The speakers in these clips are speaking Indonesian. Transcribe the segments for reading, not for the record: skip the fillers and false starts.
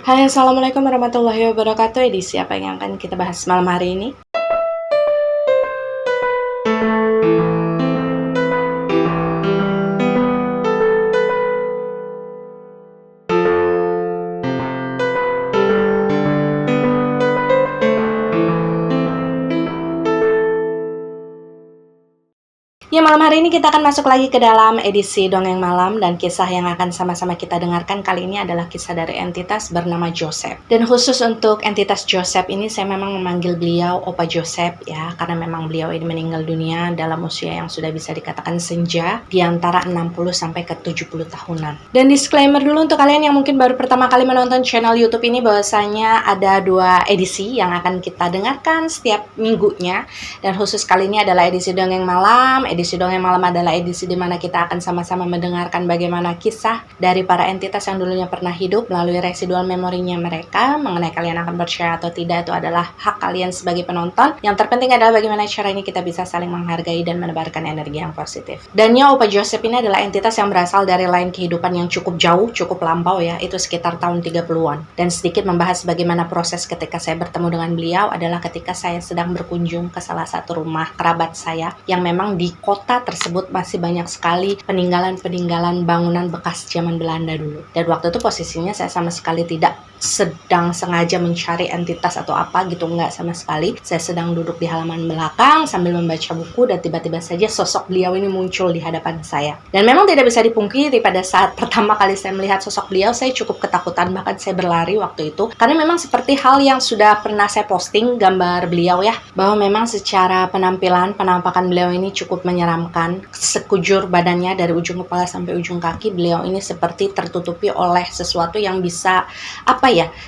Hai, Assalamualaikum warahmatullahi wabarakatuh. Edisi apa yang akan kita bahas malam hari ini? Ya, malam hari ini kita akan masuk lagi ke dalam edisi Dongeng Malam, dan kisah yang akan sama-sama kita dengarkan kali ini adalah kisah dari entitas bernama Joseph. Dan khusus untuk entitas Joseph ini, saya memang memanggil beliau Opa Joseph ya, karena memang beliau ini meninggal dunia dalam usia yang sudah bisa dikatakan senja, di antara 60 sampai ke 70 tahunan. Dan disclaimer dulu untuk kalian yang mungkin baru pertama kali menonton channel YouTube ini, bahwasanya ada 2 edisi yang akan kita dengarkan setiap minggunya. Dan khusus kali ini adalah edisi Dongeng Malam. Edisi Dongeng Malam adalah edisi di mana kita akan sama-sama mendengarkan bagaimana kisah dari para entitas yang dulunya pernah hidup melalui residual memorinya mereka. Mengenai kalian akan percaya atau tidak, itu adalah hak kalian sebagai penonton. Yang terpenting adalah bagaimana caranya kita bisa saling menghargai dan menebarkan energi yang positif. Dan Opa Joseph ini adalah entitas yang berasal dari lain kehidupan yang cukup jauh, cukup lampau ya, itu sekitar tahun 30-an. Dan sedikit membahas bagaimana proses ketika saya bertemu dengan beliau adalah ketika saya sedang berkunjung ke salah satu rumah kerabat saya yang memang di kota tersebut masih banyak sekali peninggalan-peninggalan bangunan bekas zaman Belanda dulu. Dan waktu itu posisinya saya sama sekali tidak sedang sengaja mencari entitas atau apa gitu, enggak sama sekali. Saya sedang duduk di halaman belakang sambil membaca buku, dan tiba-tiba saja sosok beliau ini muncul di hadapan saya. Dan memang tidak bisa dipungkiri, pada saat pertama kali saya melihat sosok beliau, saya cukup ketakutan, bahkan saya berlari waktu itu. Karena memang seperti hal yang sudah pernah saya posting gambar beliau ya, bahwa memang secara penampakan beliau ini cukup menyeramkan. Sekujur badannya dari ujung kepala sampai ujung kaki, beliau ini seperti tertutupi oleh sesuatu yang bisa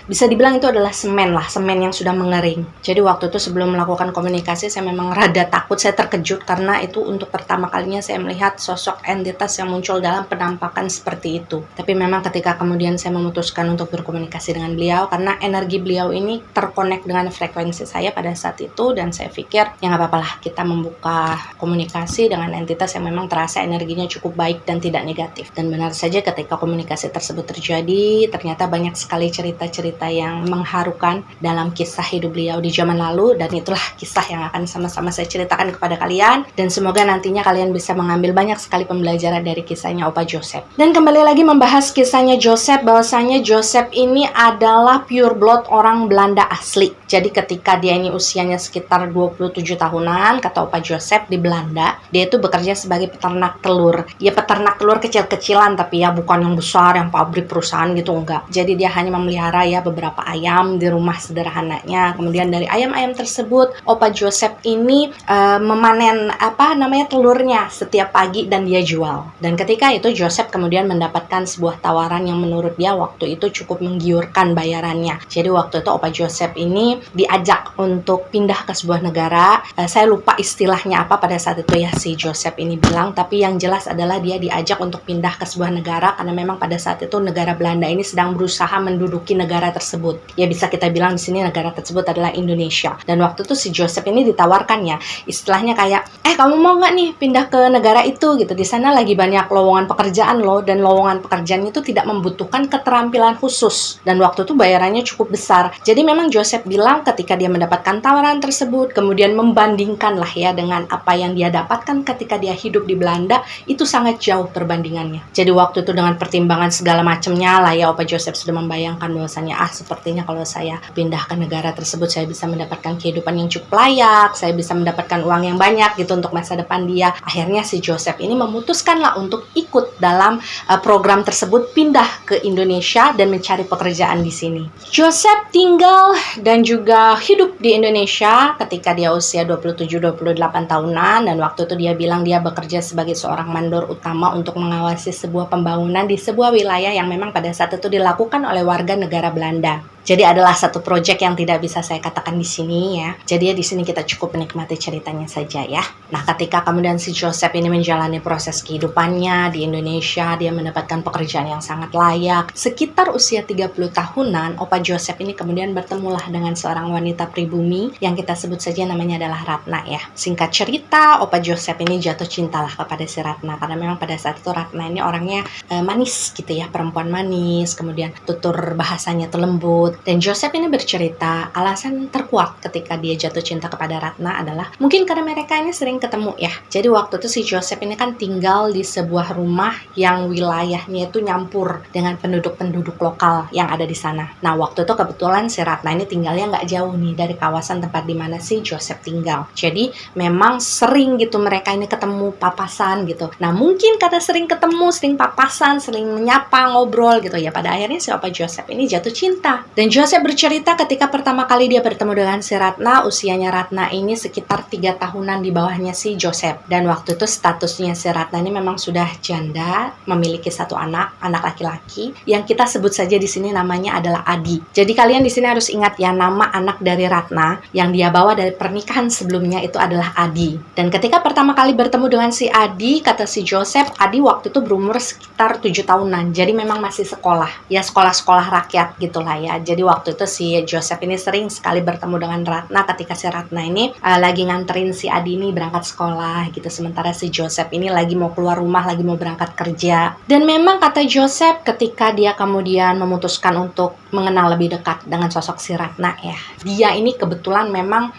bisa dibilang itu adalah semen yang sudah mengering. Jadi waktu itu sebelum melakukan komunikasi, saya memang rada takut, saya terkejut karena itu untuk pertama kalinya saya melihat sosok entitas yang muncul dalam penampakan seperti itu. Tapi memang ketika kemudian saya memutuskan untuk berkomunikasi dengan beliau, karena energi beliau ini terkonek dengan frekuensi saya pada saat itu, dan saya pikir ya nggak apa-apa lah kita membuka komunikasi dengan entitas yang memang terasa energinya cukup baik dan tidak negatif. Dan benar saja ketika komunikasi tersebut terjadi, ternyata banyak sekali cerita-cerita yang mengharukan dalam kisah hidup beliau di zaman lalu, dan itulah kisah yang akan sama-sama saya ceritakan kepada kalian, dan semoga nantinya kalian bisa mengambil banyak sekali pembelajaran dari kisahnya Opa Joseph. Dan kembali lagi membahas kisahnya Joseph, bahwasanya Joseph ini adalah pure blood orang Belanda asli. Jadi ketika dia ini usianya sekitar 27 tahunan, kata Opa Joseph, di Belanda, dia itu bekerja sebagai peternak telur. Ya peternak telur kecil-kecilan, tapi ya bukan yang besar, yang pabrik perusahaan gitu, enggak. Jadi dia hanya memelihara ya beberapa ayam di rumah sederhananya. Kemudian dari ayam-ayam tersebut, Opa Joseph ini memanen telurnya setiap pagi dan dia jual. Dan ketika itu Joseph kemudian mendapatkan sebuah tawaran yang menurut dia waktu itu cukup menggiurkan bayarannya. Jadi waktu itu Opa Joseph ini diajak untuk pindah ke sebuah negara. Saya lupa istilahnya apa pada saat itu ya si Joseph ini bilang, tapi yang jelas adalah dia diajak untuk pindah ke sebuah negara karena memang pada saat itu negara Belanda ini sedang berusaha menduduki negara tersebut. Ya bisa kita bilang di sini negara tersebut adalah Indonesia. Dan waktu itu si Joseph ini ditawarkan ya, istilahnya kayak, kamu mau nggak nih pindah ke negara itu gitu. Di sana lagi banyak lowongan pekerjaan loh, dan lowongan pekerjaan itu tidak membutuhkan keterampilan khusus. Dan waktu itu bayarannya cukup besar. Jadi memang Joseph bilang ketika dia mendapatkan tawaran tersebut, kemudian membandingkan lah ya dengan apa yang dia dapatkan ketika dia hidup di Belanda, itu sangat jauh perbandingannya. Jadi waktu itu dengan pertimbangan segala macamnya lah ya, Opa Joseph sudah membayangkan bahwasanya sepertinya kalau saya pindah ke negara tersebut, saya bisa mendapatkan kehidupan yang cukup layak, saya bisa mendapatkan uang yang banyak gitu untuk masa depan dia. Akhirnya si Joseph ini memutuskanlah untuk ikut dalam program tersebut, pindah ke Indonesia dan mencari pekerjaan di sini. Joseph tinggal dan juga hidup di Indonesia ketika dia usia 27-28 tahunan, dan waktu itu dia bilang dia bekerja sebagai seorang mandor utama untuk mengawasi sebuah pembangunan di sebuah wilayah yang memang pada saat itu dilakukan oleh warga negara Belanda. Jadi adalah satu proyek yang tidak bisa saya katakan di sini ya. Jadi ya di sini kita cukup menikmati ceritanya saja ya. Nah, ketika kemudian si Joseph ini menjalani proses kehidupannya di Indonesia, dia mendapatkan pekerjaan yang sangat layak. Sekitar usia 30 tahunan, Opa Joseph ini kemudian bertemulah dengan seorang wanita pribumi yang kita sebut saja namanya adalah Ratna ya. Singkat cerita, Opa Joseph ini jatuh cintalah kepada si Ratna karena memang pada saat itu Ratna ini orangnya manis gitu ya, perempuan manis, kemudian tutur bahasanya tuh lembut. Dan Joseph ini bercerita alasan terkuat ketika dia jatuh cinta kepada Ratna adalah mungkin karena mereka ini sering ketemu ya. Jadi waktu itu si Joseph ini kan tinggal di sebuah rumah yang wilayahnya itu nyampur dengan penduduk-penduduk lokal yang ada di sana. Nah, waktu itu kebetulan si Ratna ini tinggalnya nggak jauh nih dari kawasan tempat di mana si Joseph tinggal. Jadi memang sering gitu mereka ini ketemu, papasan gitu. Nah, mungkin karena sering ketemu, sering papasan, sering menyapa, ngobrol gitu ya, pada akhirnya si Opa Joseph ini jatuh cinta. Dan Joseph bercerita ketika pertama kali dia bertemu dengan si Ratna, usianya Ratna ini sekitar 3 tahunan di bawahnya si Joseph. Dan waktu itu statusnya si Ratna ini memang sudah janda, memiliki satu anak laki-laki, yang kita sebut saja di sini namanya adalah Adi. Jadi kalian di sini harus ingat ya, nama anak dari Ratna yang dia bawa dari pernikahan sebelumnya itu adalah Adi. Dan ketika pertama kali bertemu dengan si Adi, kata si Joseph, Adi waktu itu berumur sekitar 7 tahunan. Jadi memang masih sekolah. Ya sekolah-sekolah rakyat gitulah ya. Jadi waktu itu si Joseph ini sering sekali bertemu dengan Ratna ketika si Ratna ini lagi nganterin si Adi ini berangkat sekolah gitu. Sementara si Joseph ini lagi mau keluar rumah, lagi mau berangkat kerja. Dan memang kata Joseph ketika dia kemudian memutuskan untuk mengenal lebih dekat dengan sosok si Ratna ya. Dia ini kebetulan memang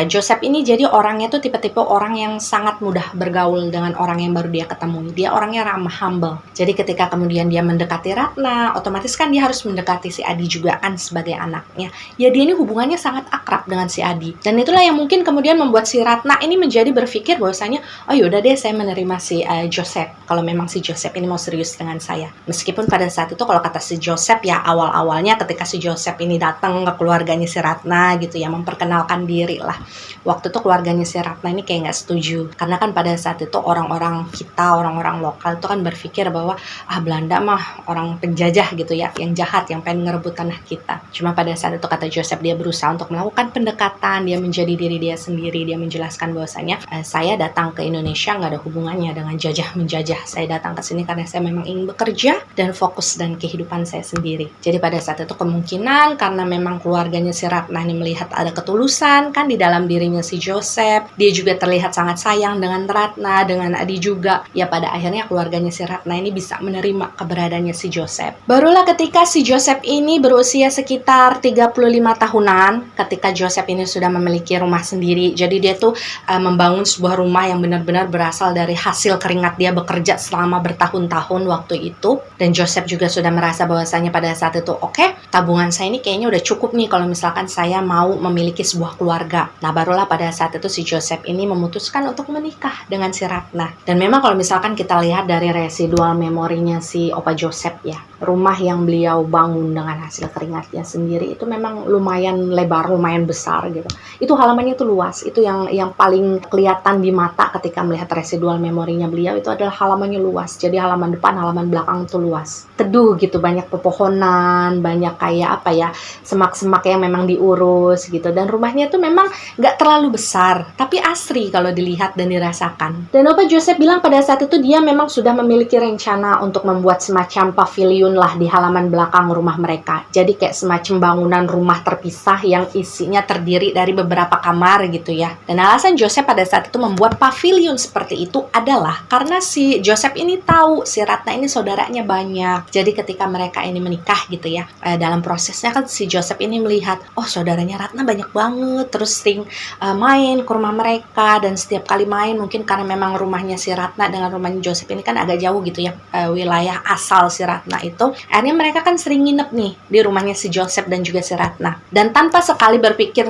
Joseph ini jadi orangnya tuh tipe-tipe orang yang sangat mudah bergaul dengan orang yang baru dia ketemu. Dia orangnya ramah, humble. Jadi ketika kemudian dia mendekati Ratna, otomatis kan dia harus mendekati si Adi juga kan sebagai anaknya. Ya dia ini hubungannya sangat akrab dengan si Adi. Dan itulah yang mungkin kemudian membuat si Ratna ini menjadi berpikir bahwasanya, oh yaudah deh saya menerima si Joseph. Kalau memang si Joseph ini mau serius dengan saya. Meskipun pada saat itu kalau kata si Joseph ya awal-awalnya ketika si Joseph ini datang ke keluarganya si Ratna gitu ya, memperkenalkan diri lah. Waktu itu keluarganya si Ratna ini kayak nggak setuju. Karena kan pada saat itu orang-orang kita, orang-orang lokal itu kan berpikir bahwa Belanda mah orang penjajah gitu ya, yang jahat, yang pengen ngerebut tanah kita. Cuma pada saat itu kata Joseph dia berusaha untuk melakukan pendekatan, dia menjadi diri dia sendiri, dia menjelaskan bahwasanya saya datang ke Indonesia nggak ada hubungannya dengan jajah-menjajah. Saya datang ke sini karena saya memang ingin bekerja dan fokus dan kehidupan saya sendiri. Jadi pada saat itu kemungkinan karena memang keluarganya si Ratna ini melihat ada ketulusan kan di dalam dirinya si Joseph, dia juga terlihat sangat sayang dengan Ratna, dengan Adi juga. Ya pada akhirnya keluarganya si Ratna ini bisa menerima keberadaannya si Joseph. Barulah ketika si Joseph ini berusia sekitar 35 tahunan, ketika Joseph ini sudah memiliki rumah sendiri. Jadi dia tuh membangun sebuah rumah yang benar-benar berasal dari hasil keringat dia bekerja selama bertahun-tahun waktu itu. Dan Joseph juga sudah merasa bahwasanya pada saat itu oke, tabungan saya ini kayaknya udah cukup nih kalau misalkan saya mau memiliki sebuah keluarga. Nah barulah pada saat itu si Joseph ini memutuskan untuk menikah dengan si Ratna. Dan memang kalau misalkan kita lihat dari residual memorinya si Opa Joseph ya, rumah yang beliau bangun dengan hasil keringatnya sendiri itu memang lumayan lebar, lumayan besar gitu. Itu halamannya itu luas. Itu yang paling kelihatan di mata ketika melihat residual memorinya beliau itu adalah halamannya luas. Jadi halaman depan, halaman belakang itu luas. Teduh gitu, banyak pepohonan, banyak kayak semak-semak yang memang diurus gitu. Dan rumahnya itu memang nggak terlalu besar, tapi asri kalau dilihat dan dirasakan. Dan Opa Joseph bilang pada saat itu dia memang sudah memiliki rencana untuk membuat semacam pavilion lah di halaman belakang rumah mereka. Jadi kayak semacam bangunan rumah terpisah yang isinya terdiri dari beberapa kamar gitu ya. Dan alasan Joseph pada saat itu membuat pavilion seperti itu adalah karena si Joseph ini tahu si Ratna ini saudaranya banyak. Jadi ketika mereka ini menikah gitu ya, dalam prosesnya kan si Joseph ini melihat, oh saudaranya Ratna banyak banget, terus sering main ke rumah mereka. Dan setiap kali main mungkin karena memang rumahnya si Ratna dengan rumahnya Joseph ini kan agak jauh gitu ya, wilayah asal si Ratna itu. Akhirnya mereka kan sering nginep nih di rumahnya si Joseph dan juga si Ratna. Dan tanpa sekali berpikir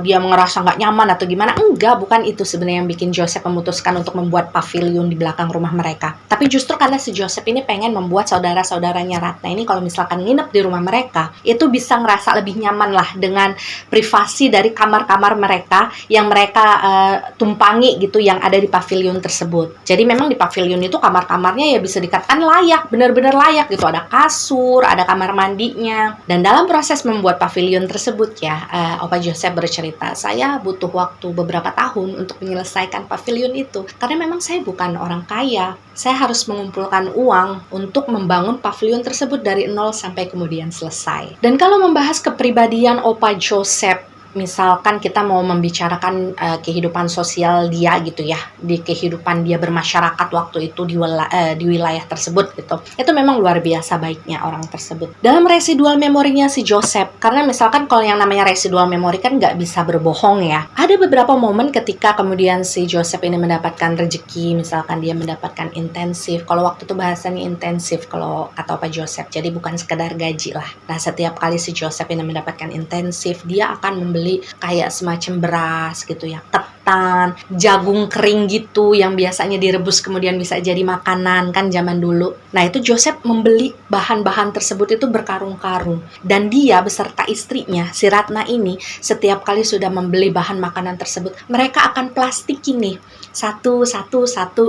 dia ngerasa nggak nyaman atau gimana, enggak, bukan itu sebenarnya yang bikin Joseph memutuskan untuk membuat pavilion di belakang rumah mereka. Tapi justru karena si Joseph ini pengen membuat saudara-saudaranya Ratna ini kalau misalkan nginep di rumah mereka, itu bisa ngerasa lebih nyaman lah dengan privasi dari kamar-kamar mereka yang mereka tumpangi gitu, yang ada di pavilion tersebut. Jadi memang di pavilion itu kamar-kamarnya ya bisa dikatakan layak, benar-benar layak gitu. Ada kasur, ada kamar mandinya, Dan dalam proses membuat pavilion tersebut ya, Opa Joseph bercerita, saya butuh waktu beberapa tahun untuk menyelesaikan pavilion itu. Karena memang saya bukan orang kaya. Saya harus mengumpulkan uang untuk membangun pavilion tersebut dari nol sampai kemudian selesai. Dan kalau membahas kepribadian Opa Joseph, misalkan kita mau membicarakan kehidupan sosial dia gitu ya, di kehidupan dia bermasyarakat waktu itu di wilayah tersebut gitu, itu memang luar biasa baiknya orang tersebut. Dalam residual memorinya si Joseph, karena misalkan kalau yang namanya residual memory kan nggak bisa berbohong ya, ada beberapa momen ketika kemudian si Joseph ini mendapatkan rezeki, misalkan dia mendapatkan intensif. Kalau waktu itu bahasanya intensif kalau kata Pak Joseph, jadi bukan sekedar gaji lah. Nah, setiap kali si Joseph ini mendapatkan intensif, dia akan membeli kayak semacam beras gitu ya, ketan, jagung kering gitu yang biasanya direbus kemudian bisa jadi makanan kan zaman dulu. Nah, itu Joseph membeli bahan-bahan tersebut itu berkarung-karung, dan dia beserta istrinya si Ratna ini setiap kali sudah membeli bahan makanan tersebut, mereka akan plastikin nih satu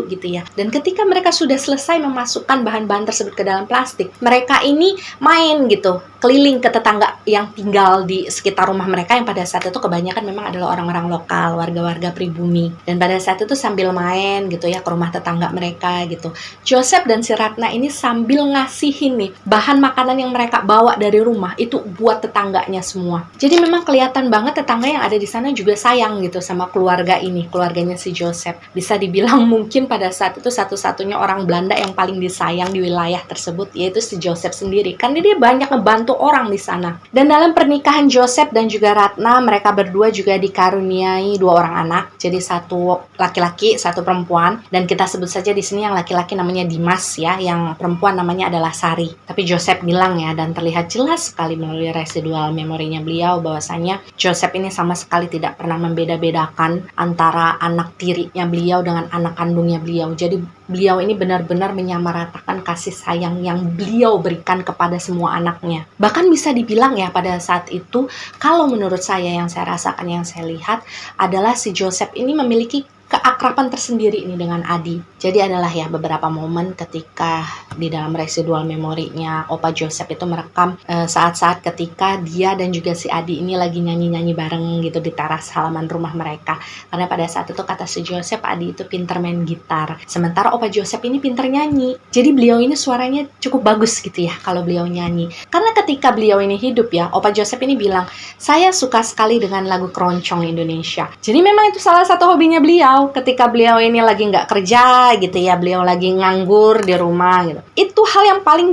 gitu ya. Dan ketika mereka sudah selesai memasukkan bahan-bahan tersebut ke dalam plastik, mereka ini main gitu, keliling ke tetangga yang tinggal di sekitar rumah mereka, yang pada saat itu kebanyakan memang adalah orang-orang lokal, warga-warga pribumi. Dan pada saat itu sambil main gitu ya ke rumah tetangga mereka gitu, Joseph dan si Ratna ini sambil ngasihin nih bahan makanan yang mereka bawa dari rumah itu buat tetangganya semua. Jadi memang kelihatan banget tetangga yang ada di sana juga sayang gitu sama keluarga ini, keluarganya si Joseph. Bisa dibilang mungkin pada saat itu satu-satunya orang Belanda yang paling disayang di wilayah tersebut, yaitu si Joseph sendiri, karena dia banyak ngebantu orang di sana. Dan dalam pernikahan Joseph dan juga Ratna, mereka berdua juga dikaruniai 2 orang anak, jadi 1 laki-laki, 1 perempuan. Dan kita sebut saja di sini yang laki-laki namanya Dimas ya, yang perempuan namanya adalah Sari. Tapi Joseph bilang ya, dan terlihat jelas sekali melalui residual memorinya beliau, bahwasanya Joseph ini sama sekali tidak pernah membeda-bedakan antara anak tirinya beliau dengan anak kandungnya beliau. Jadi beliau ini benar-benar menyamaratakan kasih sayang yang beliau berikan kepada semua anaknya. Bahkan bisa dibilang ya pada saat itu, kalau menurut saya yang saya rasakan, yang saya lihat adalah si Joseph ini memiliki keakraban tersendiri ini dengan Adi. Jadi adalah ya beberapa momen ketika di dalam residual memorinya Opa Joseph itu merekam saat-saat ketika dia dan juga si Adi ini lagi nyanyi-nyanyi bareng gitu di teras halaman rumah mereka. Karena pada saat itu kata si Joseph, Adi itu pinter main gitar, sementara Opa Joseph ini pinter nyanyi. Jadi beliau ini suaranya cukup bagus gitu ya kalau beliau nyanyi. Karena ketika beliau ini hidup ya, Opa Joseph ini bilang, saya suka sekali dengan lagu keroncong Indonesia. Jadi memang itu salah satu hobinya beliau. Ketika beliau ini lagi nggak kerja gitu ya, beliau lagi nganggur di rumah gitu, itu hal yang paling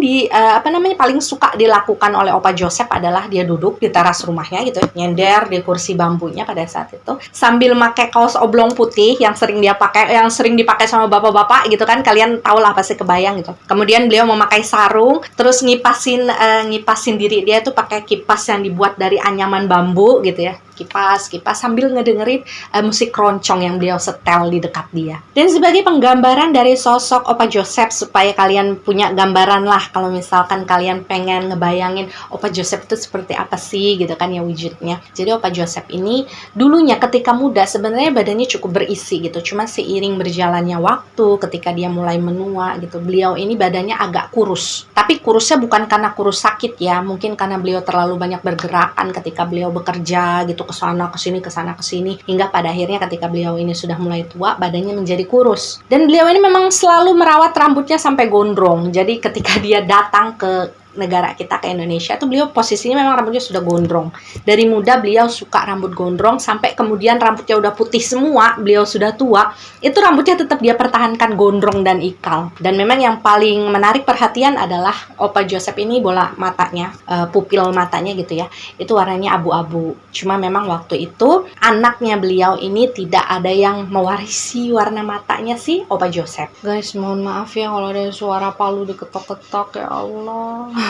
paling suka dilakukan oleh Opa Joseph adalah dia duduk di teras rumahnya gitu, nyender di kursi bambunya pada saat itu sambil pakai kaos oblong putih yang sering dipakai sama bapak-bapak gitu kan, kalian tahu lah pasti kebayang gitu. Kemudian beliau memakai sarung, terus ngipasin diri dia tuh pakai kipas yang dibuat dari anyaman bambu gitu ya, kipas sambil ngedengerin musik keroncong yang beliau setel di dekat dia. Dan sebagai penggambaran dari sosok Opa Joseph, supaya kalian punya gambaran lah kalau misalkan kalian pengen ngebayangin Opa Joseph itu seperti apa sih gitu kan ya wujudnya. Jadi Opa Joseph ini dulunya ketika muda sebenarnya badannya cukup berisi gitu, cuma seiring berjalannya waktu ketika dia mulai menua gitu, beliau ini badannya agak kurus. Tapi kurusnya bukan karena kurus sakit ya, mungkin karena beliau terlalu banyak bergerakan ketika beliau bekerja gitu, kesana kesini, hingga pada akhirnya ketika beliau ini sudah mulai tua, badannya menjadi kurus. Dan beliau ini memang selalu merawat rambutnya sampai gondrong. Jadi ketika dia datang ke negara kita, ke Indonesia tuh beliau posisinya memang rambutnya sudah gondrong. Dari muda beliau suka rambut gondrong, sampai kemudian rambutnya udah putih semua, beliau sudah tua, itu rambutnya tetap dia pertahankan gondrong dan ikal. Dan memang yang paling menarik perhatian adalah Opa Joseph ini bola matanya, pupil matanya gitu ya, itu warnanya abu-abu. Cuma memang waktu itu anaknya beliau ini tidak ada yang mewarisi warna matanya si Opa Joseph. Guys, mohon maaf ya kalau ada suara palu diketok-ketok, ya Allah.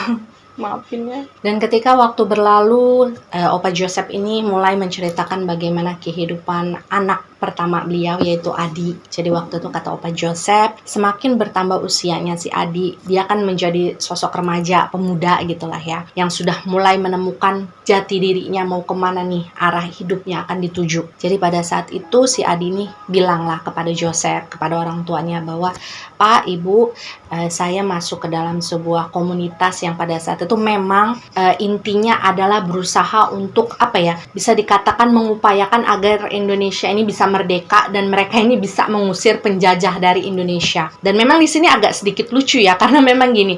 Maafin ya. Dan ketika waktu berlalu, Opa Joseph ini mulai menceritakan bagaimana kehidupan anak pertama beliau, yaitu Adi. Jadi waktu itu kata Opa Joseph, semakin bertambah usianya si Adi, dia kan menjadi sosok remaja, pemuda gitulah ya, yang sudah mulai menemukan jati dirinya mau kemana nih, arah hidupnya akan dituju. Jadi pada saat itu si Adi nih bilanglah kepada Joseph, kepada orang tuanya bahwa, Pak, Ibu, saya masuk ke dalam sebuah komunitas yang pada saat itu memang intinya adalah berusaha untuk bisa dikatakan mengupayakan agar Indonesia ini bisa merdeka dan mereka ini bisa mengusir penjajah dari Indonesia. Dan memang di sini agak sedikit lucu ya, karena memang gini,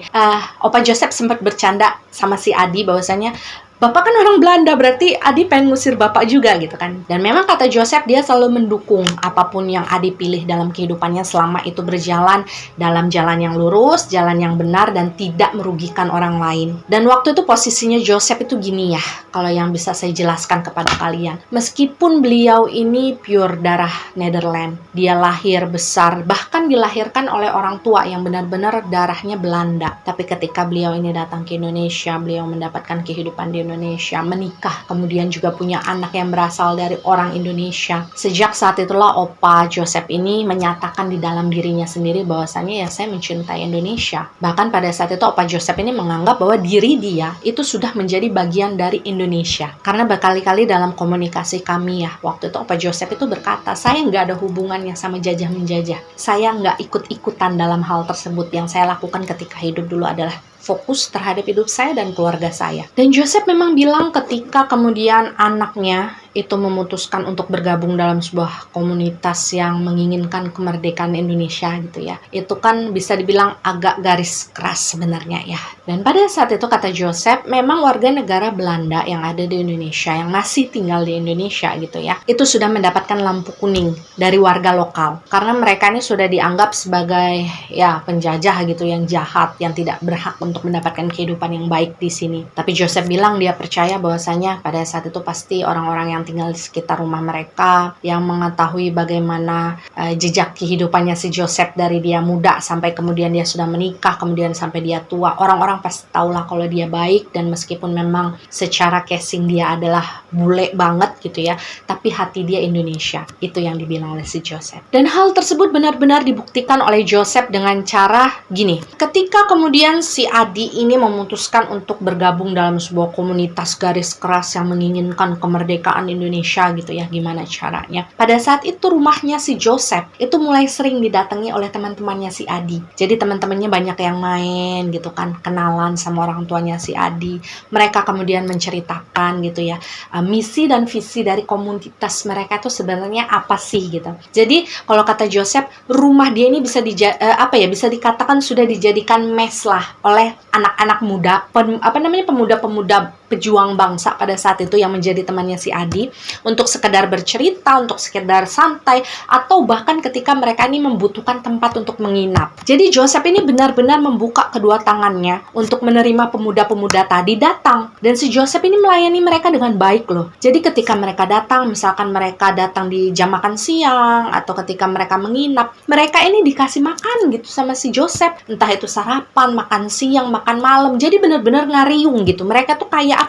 Opa Joseph sempat bercanda sama si Adi bahwasanya, Bapak kan orang Belanda, berarti Adi pengen ngusir Bapak juga gitu kan. Dan memang kata Joseph, dia selalu mendukung apapun yang Adi pilih dalam kehidupannya selama itu berjalan dalam jalan yang lurus, jalan yang benar, dan tidak merugikan orang lain. Dan waktu itu posisinya Joseph itu gini ya, kalau yang bisa saya jelaskan kepada kalian. Meskipun beliau ini pure darah Netherlands, dia lahir besar, bahkan dilahirkan oleh orang tua yang benar-benar darahnya Belanda. Tapi ketika beliau ini datang ke Indonesia, beliau mendapatkan kehidupan di Indonesia, menikah, kemudian juga punya anak yang berasal dari orang Indonesia. Sejak saat itulah Opa Joseph ini menyatakan di dalam dirinya sendiri bahwasannya ya saya mencintai Indonesia. Bahkan pada saat itu Opa Joseph ini menganggap bahwa diri dia itu sudah menjadi bagian dari Indonesia. Karena berkali-kali dalam komunikasi kami ya, waktu itu Opa Joseph itu berkata, saya nggak ada hubungannya sama jajah-menjajah. Saya nggak ikut-ikutan dalam hal tersebut. Yang saya lakukan ketika hidup dulu adalah fokus terhadap hidup saya dan keluarga saya. Dan Joseph memang bilang ketika kemudian anaknya itu memutuskan untuk bergabung dalam sebuah komunitas yang menginginkan kemerdekaan Indonesia gitu ya. Itu kan bisa dibilang agak garis keras sebenarnya ya. Dan pada saat itu kata Joseph, memang warga negara Belanda yang ada di Indonesia, yang masih tinggal di Indonesia gitu ya, itu sudah mendapatkan lampu kuning dari warga lokal. Karena mereka ini sudah dianggap sebagai ya penjajah gitu, yang jahat, yang tidak berhak untuk mendapatkan kehidupan yang baik di sini. Tapi Joseph bilang dia percaya bahwasanya pada saat itu pasti orang-orang yang tinggal di sekitar rumah mereka, yang mengetahui bagaimana jejak kehidupannya si Joseph dari dia muda sampai kemudian dia sudah menikah, kemudian sampai dia tua. Orang-orang pasti tahulah kalau dia baik, dan meskipun memang secara casing dia adalah bule banget gitu ya, tapi hati dia Indonesia. Itu yang dibilang oleh si Joseph. Dan hal tersebut benar-benar dibuktikan oleh Joseph dengan cara gini. Ketika kemudian si Adi ini memutuskan untuk bergabung dalam sebuah komunitas garis keras yang menginginkan kemerdekaan Indonesia gitu ya, gimana caranya. Pada saat itu rumahnya si Joseph itu mulai sering didatangi oleh teman-temannya si Adi. Jadi teman-temannya banyak yang main gitu kan, kenalan sama orang tuanya si Adi. Mereka kemudian menceritakan gitu ya, misi dan visi dari komunitas mereka itu sebenarnya apa sih gitu. Jadi kalau kata Joseph, rumah dia ini bisa bisa dikatakan sudah dijadikan mes lah oleh anak-anak muda, pemuda-pemuda pejuang bangsa pada saat itu yang menjadi temannya si Adi, untuk sekedar bercerita, untuk sekedar santai, atau bahkan ketika mereka ini membutuhkan tempat untuk menginap. Jadi Joseph ini benar-benar membuka kedua tangannya untuk menerima pemuda-pemuda tadi datang. Dan si Joseph ini melayani mereka dengan baik loh. Jadi ketika mereka datang, misalkan mereka datang di jam makan siang, atau ketika mereka menginap, mereka ini dikasih makan gitu sama si Joseph. Entah itu sarapan, makan siang, makan malam. Jadi benar-benar ngariung gitu. Mereka tuh kayak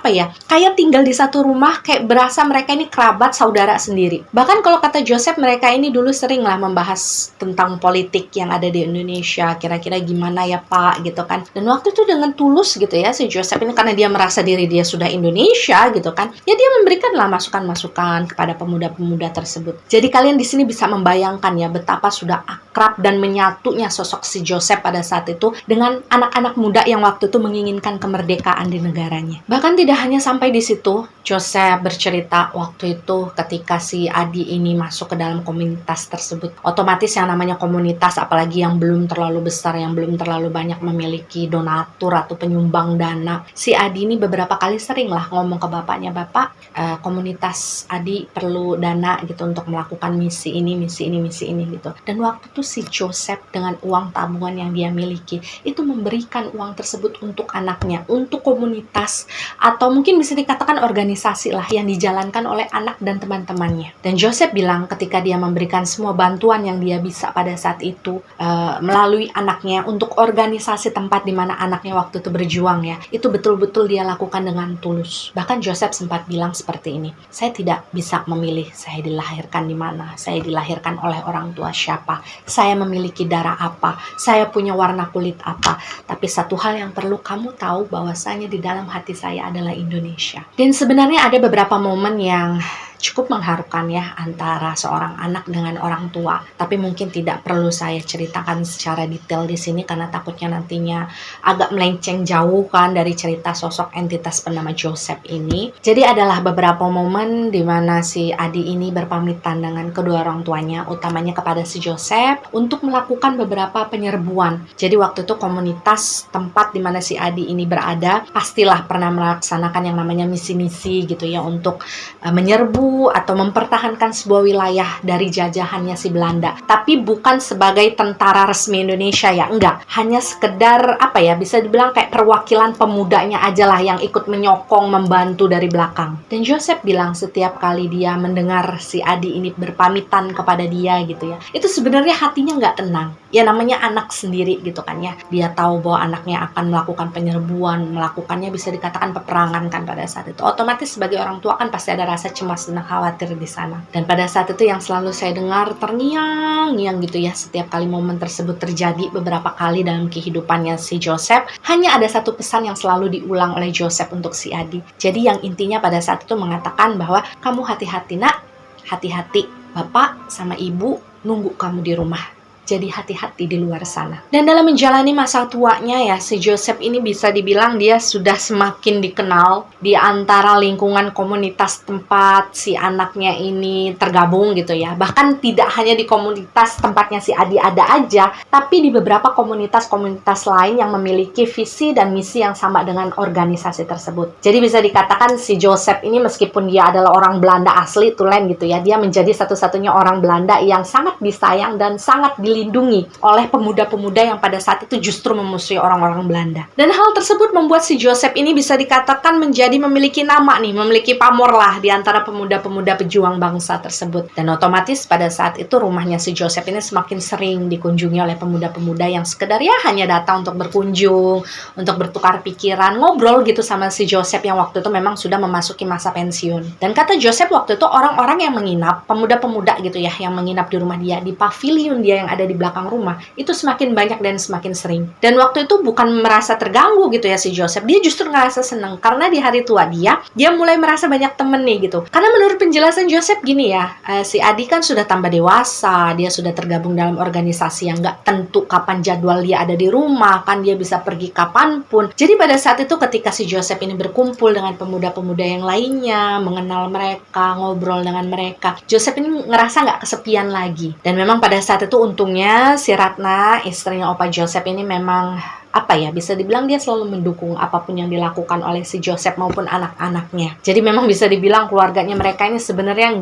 kayak tinggal di satu rumah, kayak berasa mereka ini kerabat saudara sendiri. Bahkan kalau kata Joseph, mereka ini dulu sering lah membahas tentang politik yang ada di Indonesia, kira-kira gimana ya Pak gitu kan. Dan waktu itu dengan tulus gitu ya, si Joseph ini karena dia merasa diri dia sudah Indonesia gitu kan, ya dia memberikanlah masukan-masukan kepada pemuda-pemuda tersebut. Jadi kalian di sini bisa membayangkan ya betapa sudah akrab dan menyatunya sosok si Joseph pada saat itu dengan anak-anak muda yang waktu itu menginginkan kemerdekaan di negaranya. Bahkan tidak hanya sampai di situ, Joseph bercerita waktu itu ketika si Adi ini masuk ke dalam komunitas tersebut. Otomatis yang namanya komunitas, apalagi yang belum terlalu besar, yang belum terlalu banyak memiliki donatur atau penyumbang dana. Si Adi ini beberapa kali sering lah ngomong ke bapaknya, Bapak, komunitas Adi perlu dana gitu untuk melakukan misi ini gitu. Dan waktu itu si Joseph dengan uang tabungan yang dia miliki, itu memberikan uang tersebut untuk anaknya, untuk komunitas, atau mungkin bisa dikatakan organisasi lah yang dijalankan oleh anak dan teman-temannya. Dan Joseph bilang ketika dia memberikan semua bantuan yang dia bisa pada saat itu melalui anaknya untuk organisasi tempat di mana anaknya waktu itu berjuang ya, itu betul-betul dia lakukan dengan tulus. Bahkan Joseph sempat bilang seperti ini, saya tidak bisa memilih saya dilahirkan di mana, saya dilahirkan oleh orang tua siapa, saya memiliki darah apa, saya punya warna kulit apa, tapi satu hal yang perlu kamu tahu bahwasanya di dalam hati saya adalah Indonesia. Dan sebenarnya ada beberapa momen yang cukup mengharukan ya antara seorang anak dengan orang tua. Tapi mungkin tidak perlu saya ceritakan secara detail di sini karena takutnya nantinya agak melenceng jauh kan dari cerita sosok entitas bernama Joseph ini. Jadi adalah beberapa momen di mana si Adi ini berpamitan dengan kedua orang tuanya, utamanya kepada si Joseph untuk melakukan beberapa penyerbuan. Jadi waktu itu komunitas tempat di mana si Adi ini berada pastilah pernah melaksanakan yang namanya misi-misi gitu ya untuk menyerbu atau mempertahankan sebuah wilayah dari jajahannya si Belanda. Tapi bukan sebagai tentara resmi Indonesia ya, enggak. Hanya sekedar bisa dibilang kayak perwakilan pemudanya aja lah yang ikut menyokong, membantu dari belakang. Dan Joseph bilang setiap kali dia mendengar si Adi ini berpamitan kepada dia gitu ya, itu sebenarnya hatinya nggak tenang. Ya namanya anak sendiri gitu kan ya. Dia tahu bahwa anaknya akan melakukan penyerbuan, melakukannya bisa dikatakan peperangan kan pada saat itu. Otomatis sebagai orang tua kan pasti ada rasa cemas dan khawatir di sana. Dan pada saat itu yang selalu saya dengar terngiang-ngiang gitu ya setiap kali momen tersebut terjadi beberapa kali dalam kehidupannya si Joseph, hanya ada satu pesan yang selalu diulang oleh Joseph untuk si Adi. Jadi yang intinya pada saat itu mengatakan bahwa kamu hati-hati nak, hati-hati, bapak sama ibu nunggu kamu di rumah. Jadi hati-hati di luar sana. Dan dalam menjalani masa tuanya ya, si Joseph ini bisa dibilang dia sudah semakin dikenal di antara lingkungan komunitas tempat si anaknya ini tergabung gitu ya. Bahkan tidak hanya di komunitas tempatnya si Adi ada aja, tapi di beberapa komunitas-komunitas lain yang memiliki visi dan misi yang sama dengan organisasi tersebut. Jadi bisa dikatakan si Joseph ini meskipun dia adalah orang Belanda asli, tulen gitu ya, dia menjadi satu-satunya orang Belanda yang sangat disayang dan sangat dilindungi oleh pemuda-pemuda yang pada saat itu justru memusuhi orang-orang Belanda. Dan hal tersebut membuat si Joseph ini bisa dikatakan menjadi memiliki nama nih, memiliki pamor lah di antara pemuda-pemuda pejuang bangsa tersebut. Dan otomatis pada saat itu rumahnya si Joseph ini semakin sering dikunjungi oleh pemuda-pemuda yang sekedar ya hanya datang untuk berkunjung, untuk bertukar pikiran, ngobrol gitu sama si Joseph yang waktu itu memang sudah memasuki masa pensiun. Dan kata Joseph waktu itu orang-orang yang menginap, pemuda-pemuda gitu ya, yang menginap di rumah dia, di pavilion dia yang ada di belakang rumah, itu semakin banyak dan semakin sering. Dan waktu itu bukan merasa terganggu gitu ya si Joseph, dia justru ngerasa senang karena di hari tua dia mulai merasa banyak temen nih gitu. Karena menurut penjelasan Joseph gini ya, si Adi kan sudah tambah dewasa, dia sudah tergabung dalam organisasi yang nggak tentu kapan jadwal dia ada di rumah, kan dia bisa pergi kapanpun. Jadi pada saat itu ketika si Joseph ini berkumpul dengan pemuda-pemuda yang lainnya, mengenal mereka, ngobrol dengan mereka, Joseph ini ngerasa nggak kesepian lagi. Dan memang pada saat itu untungnya si Ratna, istrinya Opa Joseph ini memang bisa dibilang dia selalu mendukung apapun yang dilakukan oleh si Joseph maupun anak-anaknya. Jadi memang bisa dibilang keluarganya mereka ini sebenarnya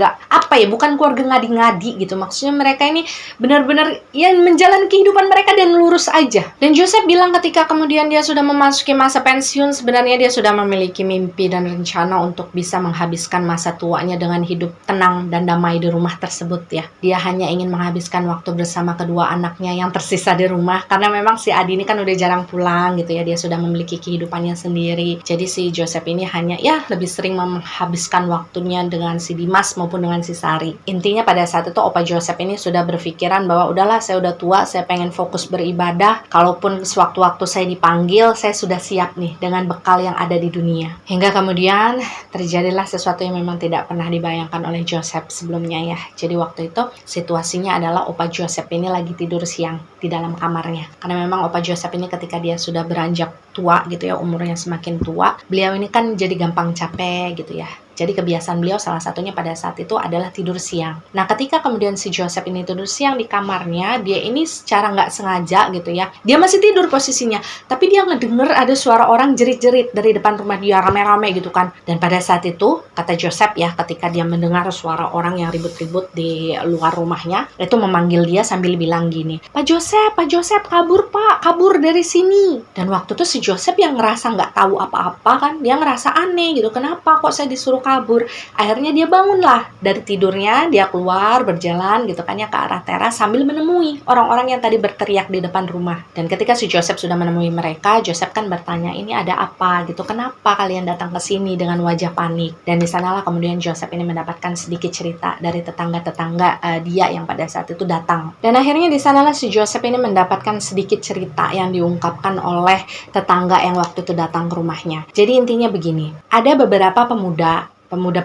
bukan keluarga ngadi-ngadi gitu. Maksudnya mereka ini benar-benar ya menjalani kehidupan mereka dan lurus aja. Dan Joseph bilang ketika kemudian dia sudah memasuki masa pensiun, sebenarnya dia sudah memiliki mimpi dan rencana untuk bisa menghabiskan masa tuanya dengan hidup tenang dan damai di rumah tersebut ya. Dia hanya ingin menghabiskan waktu bersama kedua anaknya yang tersisa di rumah, karena memang si Adi ini kan udah jarang pulang gitu ya, dia sudah memiliki kehidupannya sendiri. Jadi si Joseph ini hanya lebih sering menghabiskan waktunya dengan si Dimas maupun dengan si Sari. Intinya pada saat itu Opa Joseph ini sudah berpikiran bahwa udahlah, saya udah tua, saya pengen fokus beribadah. Kalaupun sewaktu-waktu saya dipanggil, saya sudah siap nih dengan bekal yang ada di dunia. Hingga kemudian terjadilah sesuatu yang memang tidak pernah dibayangkan oleh Joseph sebelumnya ya. Jadi waktu itu situasinya adalah Opa Joseph ini lagi tidur siang di dalam kamarnya. Karena memang Opa Joseph ini ketika dia sudah beranjak tua gitu ya, umurnya semakin tua, beliau ini kan jadi gampang capek gitu ya. Jadi kebiasaan beliau salah satunya pada saat itu adalah tidur siang. Nah ketika kemudian si Joseph ini tidur siang di kamarnya, dia ini secara nggak sengaja gitu ya, dia masih tidur posisinya, tapi dia ngedenger ada suara orang jerit-jerit dari depan rumah dia, rame-rame gitu kan. Dan pada saat itu, kata Joseph ya, ketika dia mendengar suara orang yang ribut-ribut di luar rumahnya, itu memanggil dia sambil bilang gini, Pak Joseph, kabur Pak, kabur dari sini. Dan waktu itu si si Joseph yang ngerasa nggak tahu apa-apa kan, dia ngerasa aneh gitu, kenapa kok saya disuruh kabur. Akhirnya dia bangunlah dari tidurnya, dia keluar berjalan gitu kan ya ke arah teras sambil menemui orang-orang yang tadi berteriak di depan rumah. Dan ketika si Joseph sudah menemui mereka, Joseph kan bertanya, ini ada apa gitu, kenapa kalian datang ke sini dengan wajah panik. Dan di sanalah kemudian Joseph ini mendapatkan sedikit cerita dari tetangga-tetangga dia yang pada saat itu datang. Dan akhirnya di sanalah si Joseph ini mendapatkan sedikit cerita yang diungkapkan oleh tetangga yang waktu itu datang ke rumahnya. Jadi intinya begini, ada beberapa pemuda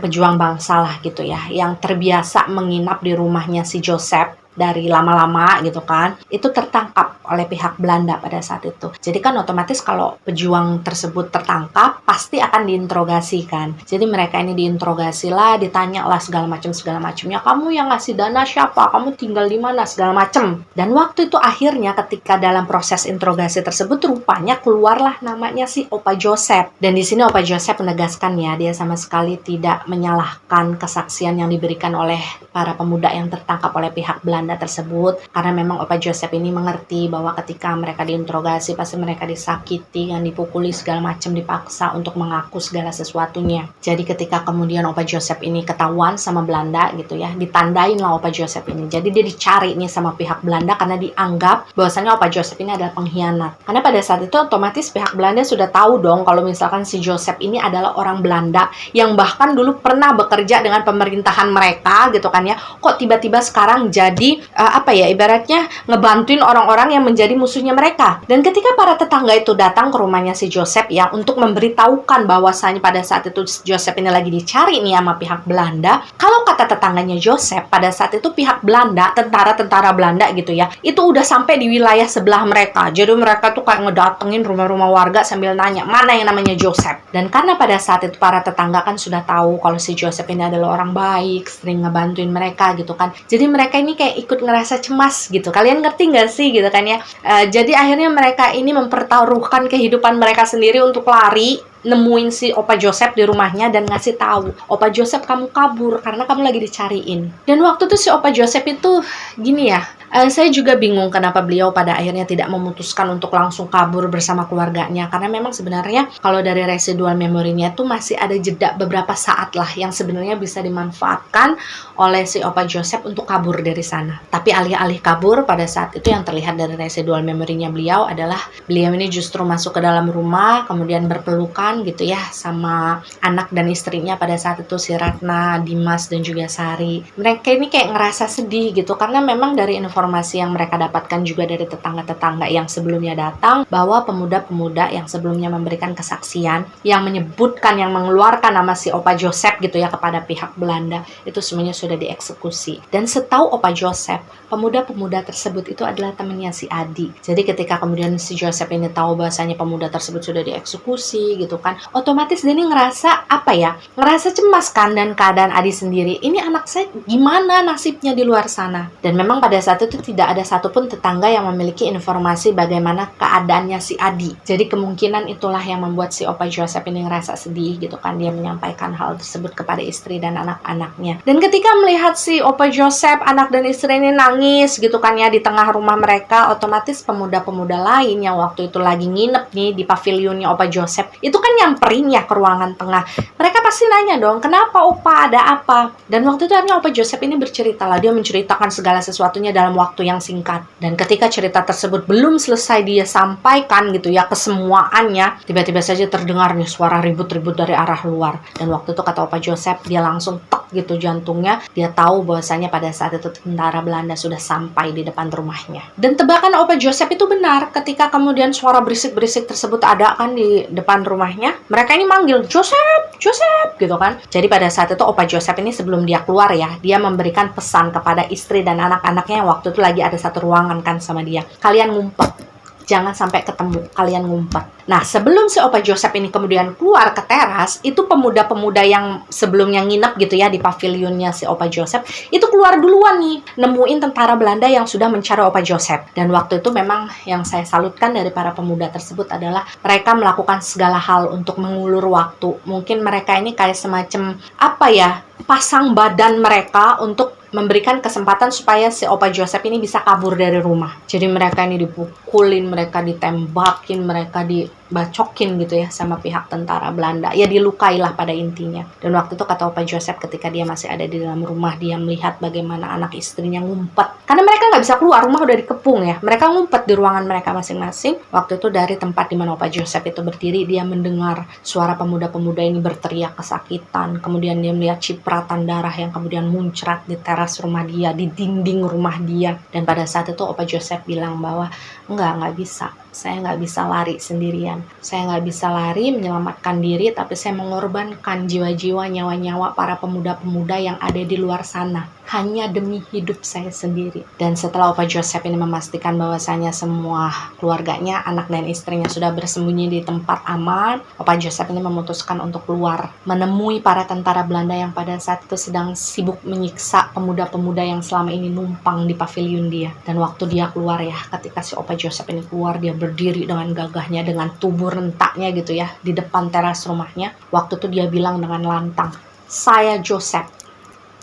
pejuang bangsa lah gitu ya, yang terbiasa menginap di rumahnya si Joseph dari lama-lama gitu kan, itu tertangkap oleh pihak Belanda pada saat itu. Jadi kan otomatis kalau pejuang tersebut tertangkap, pasti akan diinterogasi kan. Jadi mereka ini diinterogasi lah, ditanya lah segala macamnya. Kamu yang ngasih dana siapa? Kamu tinggal di mana? Segala macam. Dan waktu itu akhirnya ketika dalam proses interogasi tersebut, rupanya keluarlah namanya si Opa Joseph. Dan di sini Opa Joseph menegaskan ya, dia sama sekali tidak menyalahkan kesaksian yang diberikan oleh para pemuda yang tertangkap oleh pihak Belanda tersebut, karena memang Opa Joseph ini mengerti bahwa ketika mereka diinterogasi pasti mereka disakiti, yang dipukuli segala macam, dipaksa untuk mengaku segala sesuatunya. Jadi ketika kemudian Opa Joseph ini ketahuan sama Belanda gitu ya, ditandain lah Opa Joseph ini. Jadi dia dicari nih sama pihak Belanda karena dianggap bahwasanya Opa Joseph ini adalah pengkhianat. Karena pada saat itu otomatis pihak Belanda sudah tahu dong kalau misalkan si Joseph ini adalah orang Belanda yang bahkan dulu pernah bekerja dengan pemerintahan mereka gitu kan ya. Kok tiba-tiba sekarang jadi ibaratnya ngebantuin orang-orang yang menjadi musuhnya mereka. Dan ketika para tetangga itu datang ke rumahnya si Joseph ya, untuk memberitahukan bahwasanya pada saat itu Joseph ini lagi dicari nih sama pihak Belanda, kalau kata tetangganya Joseph, pada saat itu pihak Belanda, tentara-tentara Belanda gitu ya, itu udah sampai di wilayah sebelah mereka. Jadi mereka tuh kayak ngedatengin rumah-rumah warga sambil nanya, mana yang namanya Joseph. Dan karena pada saat itu para tetangga kan sudah tahu kalau si Joseph ini adalah orang baik, sering ngebantuin mereka gitu kan. Jadi mereka ini kayak ikut ngerasa cemas gitu. Kalian ngerti nggak sih gitu kan ya? Jadi akhirnya mereka ini mempertaruhkan kehidupan mereka sendiri untuk lari, nemuin si Opa Joseph di rumahnya dan ngasih tahu, Opa Joseph kamu kabur karena kamu lagi dicariin. Dan waktu itu si Opa Joseph itu gini ya, saya juga bingung kenapa beliau pada akhirnya tidak memutuskan untuk langsung kabur bersama keluarganya, karena memang sebenarnya kalau dari residual memorinya tuh masih ada jeda beberapa saat lah yang sebenarnya bisa dimanfaatkan oleh si Opa Joseph untuk kabur dari sana. Tapi alih-alih kabur, pada saat itu yang terlihat dari residual memorinya beliau adalah beliau ini justru masuk ke dalam rumah, kemudian berpelukan gitu ya sama anak dan istrinya pada saat itu, si Ratna, Dimas, dan juga Sari. Mereka ini kayak ngerasa sedih gitu, karena memang dari informasi yang mereka dapatkan juga dari tetangga-tetangga yang sebelumnya datang, bahwa pemuda-pemuda yang sebelumnya memberikan kesaksian, yang menyebutkan, yang mengeluarkan nama si Opa Joseph gitu ya kepada pihak Belanda, itu semuanya sudah dieksekusi. Dan setahu Opa Joseph, pemuda-pemuda tersebut itu adalah temannya si Adi. Jadi ketika kemudian si Joseph ini tahu bahwasanya pemuda tersebut sudah dieksekusi gitu kan, otomatis dia ini ngerasa ngerasa cemas kan, dan keadaan Adi sendiri, ini anak saya gimana nasibnya di luar sana. Dan memang pada saat itu tidak ada satupun tetangga yang memiliki informasi bagaimana keadaannya si Adi. Jadi kemungkinan itulah yang membuat si Opa Joseph ini ngerasa sedih gitu kan, dia menyampaikan hal tersebut kepada istri dan anak-anaknya. Dan ketika melihat si Opa Joseph, anak dan istri ini nangis gitu kan ya di tengah rumah mereka, otomatis pemuda-pemuda lain yang waktu itu lagi nginep nih di pavilionnya Opa Joseph itu kan nyamperin ya ke ruangan tengah. Mereka pasti nanya dong, kenapa Opa, ada apa? Dan waktu itu akhirnya Opa Joseph ini bercerita lah, dia menceritakan segala sesuatunya dalam waktu yang singkat. Dan ketika cerita tersebut belum selesai dia sampaikan gitu ya kesemuaannya, tiba-tiba saja terdengar nih suara ribut-ribut dari arah luar. Dan waktu itu kata Opa Joseph, dia langsung tek gitu jantungnya, dia tahu bahwasanya pada saat itu tentara Belanda sudah sampai di depan rumahnya. Dan tebakan Opa Joseph itu benar, ketika kemudian suara berisik-berisik tersebut ada kan di depan rumahnya, mereka ini manggil Joseph, Joseph gitu kan. Jadi pada saat itu Opa Joseph ini sebelum dia keluar ya, dia memberikan pesan kepada istri dan anak-anaknya yang waktu itu lagi ada satu ruangan kan sama dia, kalian ngumpet, jangan sampai ketemu, kalian ngumpet. Nah, sebelum si Opa Joseph ini kemudian keluar ke teras, itu pemuda-pemuda yang sebelumnya nginep gitu ya di pavilionnya si Opa Joseph, itu keluar duluan nih, nemuin tentara Belanda yang sudah mencari Opa Joseph. Dan waktu itu memang yang saya salutkan dari para pemuda tersebut adalah mereka melakukan segala hal untuk mengulur waktu. Mungkin mereka ini kayak semacam pasang badan mereka untuk memberikan kesempatan supaya si Opa Joseph ini bisa kabur dari rumah. Jadi mereka ini dipukulin, mereka ditembakin, mereka dibacokin gitu ya sama pihak tentara Belanda. Ya dilukailah pada intinya. Dan waktu itu kata Opa Joseph ketika dia masih ada di dalam rumah, dia melihat bagaimana anak istrinya ngumpet. Karena mereka nggak bisa keluar, rumah udah dikepung ya. Mereka ngumpet di ruangan mereka masing-masing. Waktu itu dari tempat di mana Opa Joseph itu berdiri, dia mendengar suara pemuda-pemuda ini berteriak kesakitan. Kemudian dia melihat cipratan darah yang kemudian muncrat di teras rumah dia, di dinding rumah dia. Dan pada saat itu Opa Joseph bilang bahwa nggak bisa. Saya nggak bisa lari sendirian. Saya nggak bisa lari menyelamatkan diri, tapi saya mengorbankan jiwa-jiwa, nyawa-nyawa para pemuda-pemuda yang ada di luar sana. Hanya demi hidup saya sendiri. Dan setelah Opa Joseph ini memastikan bahwasanya semua keluarganya, anak dan istrinya sudah bersembunyi di tempat aman, Opa Joseph ini memutuskan untuk keluar, menemui para tentara Belanda yang pada saat itu sedang sibuk menyiksa pemuda-pemuda yang selama ini numpang di pavilion dia. Dan waktu dia keluar ya, ketika si Opa Joseph ini keluar, dia berdiri dengan gagahnya, dengan tubuh rentaknya gitu ya, di depan teras rumahnya. Waktu itu dia bilang dengan lantang, "Saya Joseph.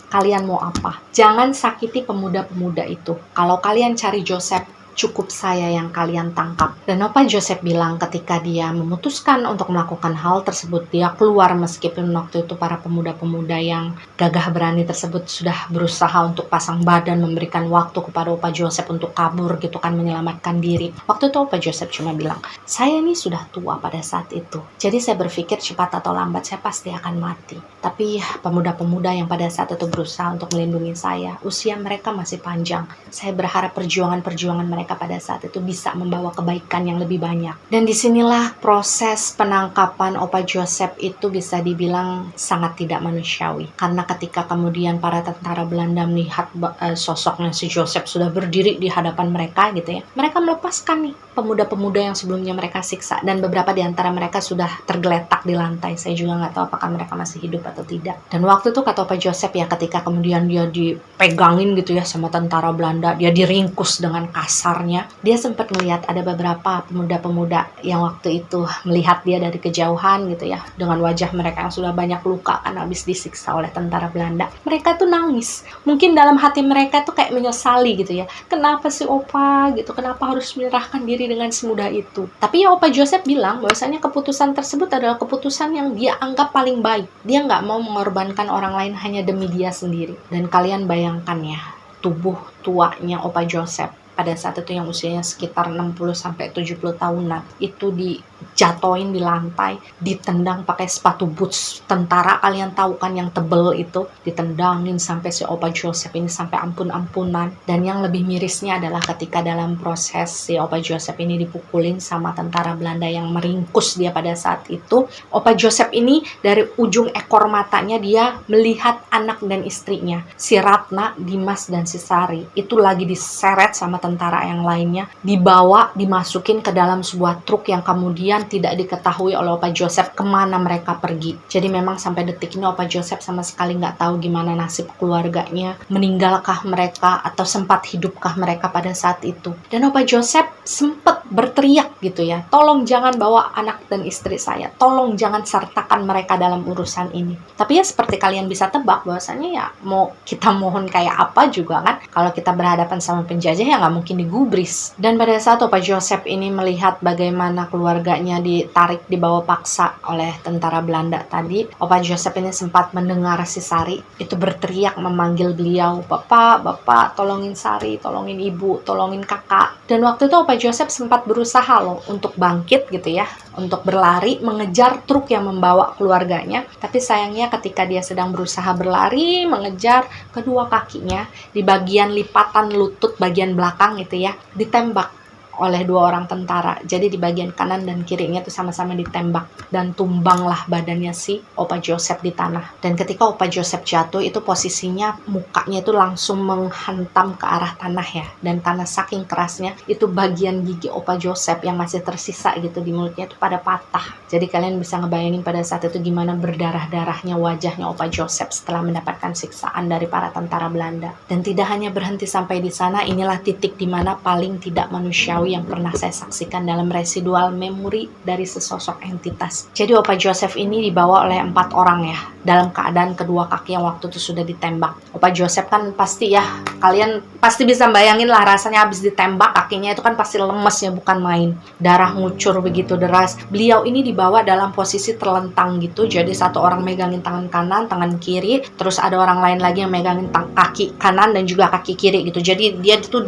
Kalian mau apa? Jangan sakiti pemuda-pemuda itu. Kalau kalian cari Joseph, cukup saya yang kalian tangkap." Dan Opa Joseph bilang ketika dia memutuskan untuk melakukan hal tersebut, dia keluar meskipun waktu itu para pemuda-pemuda yang gagah berani tersebut sudah berusaha untuk pasang badan, memberikan waktu kepada Opa Joseph untuk kabur gitu kan, menyelamatkan diri. Waktu itu Opa Joseph cuma bilang, "Saya ini sudah tua pada saat itu. Jadi saya berpikir cepat atau lambat saya pasti akan mati. Tapi pemuda-pemuda yang pada saat itu berusaha untuk melindungi saya, usia mereka masih panjang. Saya berharap perjuangan-perjuangan mereka pada saat itu bisa membawa kebaikan yang lebih banyak." Dan disinilah proses penangkapan Opa Joseph itu bisa dibilang sangat tidak manusiawi. Karena ketika kemudian para tentara Belanda melihat sosoknya si Joseph sudah berdiri di hadapan mereka gitu ya, mereka melepaskan nih pemuda-pemuda yang sebelumnya mereka siksa, dan beberapa di antara mereka sudah tergeletak di lantai. Saya juga nggak tahu apakah mereka masih hidup atau tidak. Dan waktu itu kata Opa Joseph ya, ketika kemudian dia dipegangin gitu ya sama tentara Belanda, dia diringkus dengan kasarnya, dia sempat melihat ada beberapa pemuda-pemuda yang waktu itu melihat dia dari kejauhan gitu ya, dengan wajah mereka yang sudah banyak luka karena habis disiksa oleh tentara Belanda. Mereka tuh nangis. Mungkin dalam hati mereka tuh kayak menyesali gitu ya, kenapa sih Opa gitu, kenapa harus menyerahkan diri dengan semudah itu. Tapi ya Opa Joseph bilang bahwasanya keputusan tersebut adalah keputusan yang dia anggap paling baik. Dia nggak mau mengorbankan orang lain hanya demi dia sendiri. Dan kalian bayangkan ya, tubuh tuanya Opa Joseph pada saat itu yang usianya sekitar 60-70 tahunan, itu dijatoin di lantai, ditendang pakai sepatu boots tentara, kalian tahu kan yang tebel itu, ditendangin sampai si Opa Joseph ini sampai ampun-ampunan. Dan yang lebih mirisnya adalah ketika dalam proses si Opa Joseph ini dipukulin sama tentara Belanda yang meringkus dia pada saat itu, Opa Joseph ini dari ujung ekor matanya dia melihat anak dan istrinya, si Ratna, Dimas, dan si Sari, itu lagi diseret sama tentara yang lainnya, dibawa, dimasukin ke dalam sebuah truk yang kemudian tidak diketahui oleh Opa Joseph kemana mereka pergi. Jadi memang sampai detik ini Opa Joseph sama sekali nggak tahu gimana nasib keluarganya, meninggalkah mereka atau sempat hidupkah mereka pada saat itu. Dan Opa Joseph sempat berteriak gitu ya, tolong jangan bawa anak dan istri saya, tolong jangan sertakan mereka dalam urusan ini. Tapi ya seperti kalian bisa tebak bahwasanya ya mau kita mohon kayak apa juga kan, kalau kita berhadapan sama penjajah ya nggak mungkin digubris. Dan pada saat Opa Joseph ini melihat bagaimana keluarganya ditarik dibawa paksa oleh tentara Belanda tadi, Opa Joseph ini sempat mendengar si Sari itu berteriak memanggil beliau, "Bapak, Bapak, tolongin Sari, tolongin Ibu, tolongin Kakak." Dan waktu itu Opa Joseph sempat berusaha loh untuk bangkit gitu ya, untuk berlari mengejar truk yang membawa keluarganya. Tapi sayangnya ketika dia sedang berusaha berlari mengejar, kedua kakinya di bagian lipatan lutut bagian belakang gitu ya, ditembak oleh dua orang tentara. Jadi di bagian kanan dan kirinya itu sama-sama ditembak, dan tumbanglah badannya si Opa Joseph di tanah. Dan ketika Opa Joseph jatuh itu posisinya mukanya itu langsung menghantam ke arah tanah ya, dan karena saking kerasnya itu bagian gigi Opa Joseph yang masih tersisa gitu di mulutnya itu pada patah. Jadi kalian bisa ngebayangin pada saat itu gimana berdarah-darahnya wajahnya Opa Joseph setelah mendapatkan siksaan dari para tentara Belanda. Dan tidak hanya berhenti sampai di sana, inilah titik dimana paling tidak manusiawi duniawi yang pernah saya saksikan dalam residual memory dari sesosok entitas. Jadi Opa Joseph ini dibawa oleh 4 orang ya, dalam keadaan kedua kaki yang waktu itu sudah ditembak. Opa Joseph kan pasti ya, kalian pasti bisa bayangin lah rasanya habis ditembak, kakinya itu kan pasti lemes ya, bukan main. Darah ngucur begitu deras. Beliau ini dibawa dalam posisi terlentang gitu, jadi satu orang megangin tangan kanan, tangan kiri, terus ada orang lain lagi yang megangin kaki kanan dan juga kaki kiri gitu. Jadi dia itu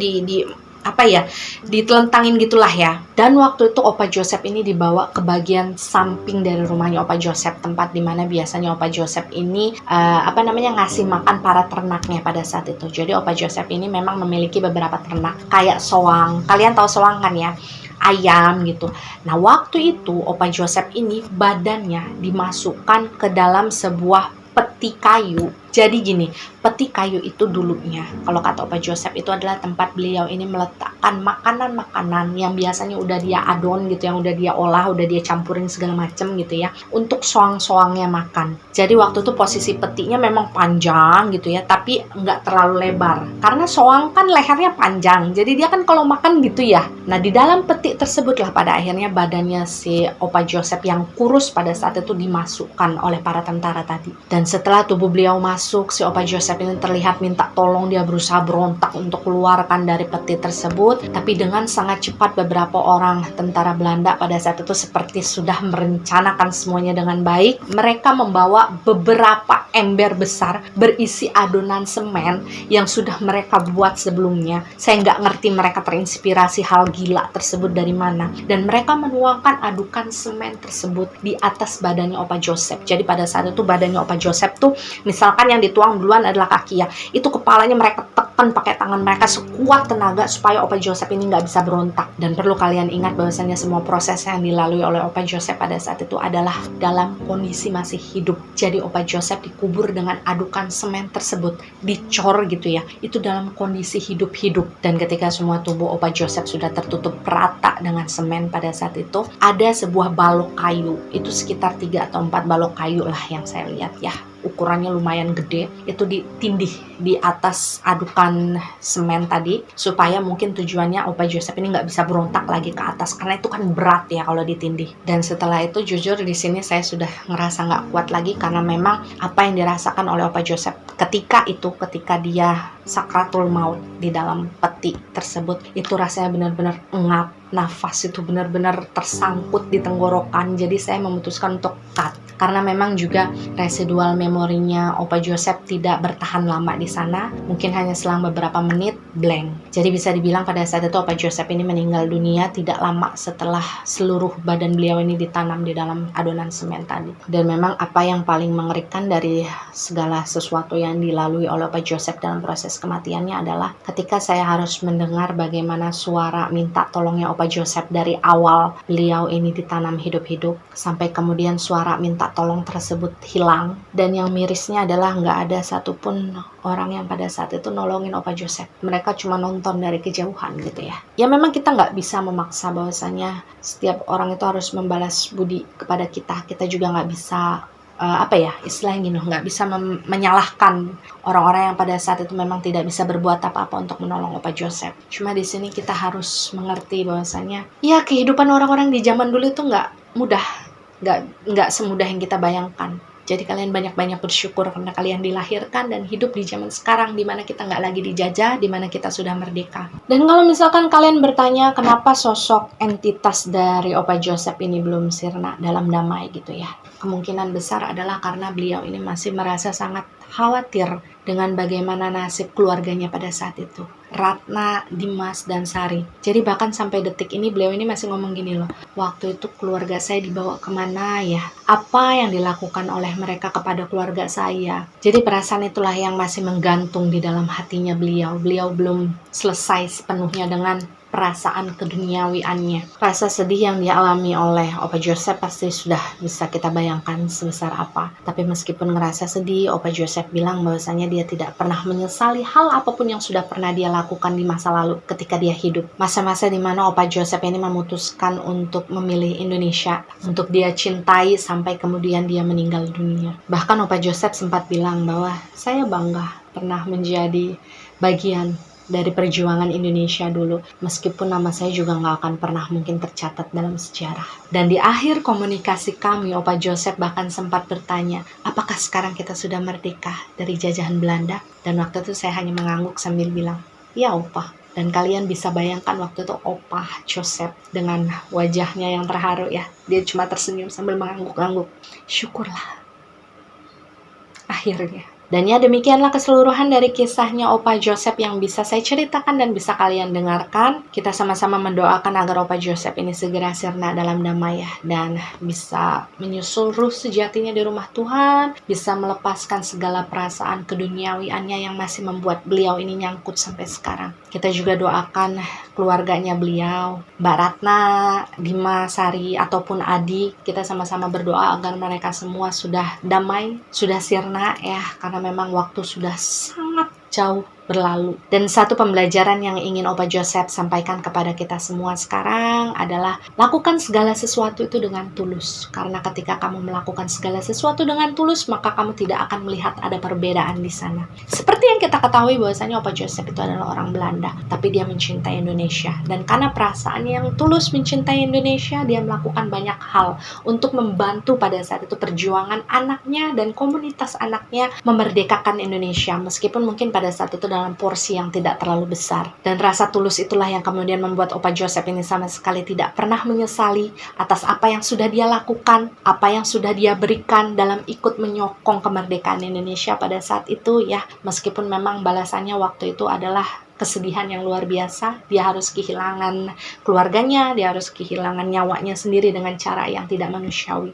ditelentangin gitulah ya. Dan waktu itu Opa Joseph ini dibawa ke bagian samping dari rumahnya Opa Joseph, tempat dimana biasanya Opa Joseph ini ngasih makan para ternaknya pada saat itu. Jadi Opa Joseph ini memang memiliki beberapa ternak kayak soang. Kalian tahu soang kan ya? Ayam gitu. Nah, waktu itu Opa Joseph ini badannya dimasukkan ke dalam sebuah peti kayu. Jadi gini, peti kayu itu dulunya, kalau kata Opa Joseph, itu adalah tempat beliau ini meletakkan makanan-makanan yang biasanya udah dia adon gitu, yang udah dia olah, udah dia campurin segala macem gitu ya, untuk soang-soangnya makan. Jadi waktu itu posisi petinya memang panjang gitu ya, tapi nggak terlalu lebar. Karena soang kan lehernya panjang, jadi dia kan kalau makan gitu ya. Nah, di dalam peti tersebutlah pada akhirnya badannya si Opa Joseph yang kurus pada saat itu dimasukkan oleh para tentara tadi. Dan setelah tubuh beliau masuk, si Opa Joseph ini terlihat minta tolong, dia berusaha berontak untuk keluarkan dari peti tersebut, tapi dengan sangat cepat beberapa orang tentara Belanda pada saat itu seperti sudah merencanakan semuanya dengan baik. Mereka membawa beberapa ember besar berisi adonan semen yang sudah mereka buat sebelumnya. Saya nggak ngerti mereka terinspirasi hal gila tersebut dari mana, dan mereka menuangkan adukan semen tersebut di atas badannya Opa Joseph. Jadi pada saat itu badannya Opa Joseph tuh, misalkan yang dituang duluan adalah kaki ya, itu kepalanya mereka tekan pakai tangan mereka sekuat tenaga supaya Opa Joseph ini nggak bisa berontak. Dan perlu kalian ingat bahwasanya semua proses yang dilalui oleh Opa Joseph pada saat itu adalah dalam kondisi masih hidup. Jadi Opa Joseph dikubur dengan adukan semen tersebut, dicor gitu ya, itu dalam kondisi hidup-hidup. Dan ketika semua tubuh Opa Joseph sudah tertutup rata dengan semen pada saat itu, ada sebuah balok kayu, itu sekitar 3 atau 4 balok kayu lah yang saya lihat ya, ukurannya lumayan gede, itu ditindih di atas adukan semen tadi, supaya mungkin tujuannya Opa Joseph ini nggak bisa berontak lagi ke atas, karena itu kan berat ya kalau ditindih. Dan setelah itu jujur di sini saya sudah ngerasa nggak kuat lagi, karena memang apa yang dirasakan oleh Opa Joseph ketika dia sakratul maut di dalam peti tersebut, itu rasanya benar-benar engap, nafas itu benar-benar tersangkut di tenggorokan. Jadi saya memutuskan untuk cut, karena memang juga residual memorinya Opa Joseph tidak bertahan lama di sana, mungkin hanya selang beberapa menit blank. Jadi bisa dibilang pada saat itu Opa Joseph ini meninggal dunia tidak lama setelah seluruh badan beliau ini ditanam di dalam adonan semen tadi. Dan memang apa yang paling mengerikan dari segala sesuatu yang dilalui oleh Opa Joseph dalam proses kematiannya adalah ketika saya harus mendengar bagaimana suara minta tolongnya Opa Joseph dari awal beliau ini ditanam hidup-hidup sampai kemudian suara minta tolong tersebut hilang. Dan yang mirisnya adalah nggak ada satupun orang yang pada saat itu nolongin Opa Joseph. Mereka cuma nonton dari kejauhan gitu ya. Ya memang kita nggak bisa memaksa bahwasanya setiap orang itu harus membalas budi kepada kita. Kita juga nggak bisa istilahnya gini, nggak bisa menyalahkan orang-orang yang pada saat itu memang tidak bisa berbuat apa-apa untuk menolong Opa Joseph. Cuma di sini kita harus mengerti bahwasanya ya kehidupan orang-orang di zaman dulu itu nggak mudah, nggak semudah yang kita bayangkan. Jadi kalian banyak-banyak bersyukur karena kalian dilahirkan dan hidup di zaman sekarang di mana kita nggak lagi dijajah, di mana kita sudah merdeka. Dan kalau misalkan kalian bertanya kenapa sosok entitas dari Opa Joseph ini belum sirna dalam damai gitu ya, kemungkinan besar adalah karena beliau ini masih merasa sangat khawatir dengan bagaimana nasib keluarganya pada saat itu, Ratna, Dimas, dan Sari. Jadi bahkan sampai detik ini beliau ini masih ngomong gini loh, waktu itu keluarga saya dibawa kemana ya? Apa yang dilakukan oleh mereka kepada keluarga saya? Jadi perasaan itulah yang masih menggantung di dalam hatinya beliau. Beliau belum selesai sepenuhnya dengan perasaan keduniawiannya. Rasa sedih yang dialami oleh Opa Joseph pasti sudah bisa kita bayangkan sebesar apa. Tapi meskipun ngerasa sedih, Opa Joseph bilang bahwasanya dia tidak pernah menyesali hal apapun yang sudah pernah dia lakukan di masa lalu ketika dia hidup. Masa-masa di mana Opa Joseph ini memutuskan untuk memilih Indonesia, untuk dia cintai sampai kemudian dia meninggal dunia. Bahkan Opa Joseph sempat bilang bahwa saya bangga pernah menjadi bagian dari perjuangan Indonesia dulu. Meskipun nama saya juga nggak akan pernah mungkin tercatat dalam sejarah. Dan di akhir komunikasi kami, Opa Joseph bahkan sempat bertanya, apakah sekarang kita sudah merdeka dari jajahan Belanda? Dan waktu itu saya hanya mengangguk sambil bilang, ya Opa. Dan kalian bisa bayangkan waktu itu Opa Joseph dengan wajahnya yang terharu ya. Dia cuma tersenyum sambil mengangguk-angguk. Syukurlah. Akhirnya. Dan ya demikianlah keseluruhan dari kisahnya Opa Joseph yang bisa saya ceritakan dan bisa kalian dengarkan. Kita sama-sama mendoakan agar Opa Joseph ini segera sirna dalam damai ya. Dan bisa menyusul ruh sejatinya di rumah Tuhan. Bisa melepaskan segala perasaan keduniawiannya yang masih membuat beliau ini nyangkut sampai sekarang. Kita juga doakan keluarganya beliau, Mbak Ratna, Dimas, Sari, ataupun Adi. Kita sama-sama berdoa agar mereka semua sudah damai, sudah sirna ya. Karena memang waktu sudah sangat jauh berlalu. Dan satu pembelajaran yang ingin Opa Joseph sampaikan kepada kita semua sekarang adalah lakukan segala sesuatu itu dengan tulus. Karena ketika kamu melakukan segala sesuatu dengan tulus, maka kamu tidak akan melihat ada perbedaan di sana. Seperti yang kita ketahui bahwasanya Opa Joseph itu adalah orang Belanda, tapi dia mencintai Indonesia. Dan karena perasaannya yang tulus mencintai Indonesia, dia melakukan banyak hal untuk membantu pada saat itu perjuangan anaknya dan komunitas anaknya memerdekakan Indonesia. Meskipun mungkin pada saat itu dalam porsi yang tidak terlalu besar. Dan rasa tulus itulah yang kemudian membuat Opa Joseph ini sama sekali tidak pernah menyesali atas apa yang sudah dia lakukan, apa yang sudah dia berikan dalam ikut menyokong kemerdekaan Indonesia pada saat itu ya. Meskipun memang balasannya waktu itu adalah kesedihan yang luar biasa. Dia harus kehilangan keluarganya, dia harus kehilangan nyawanya sendiri dengan cara yang tidak manusiawi.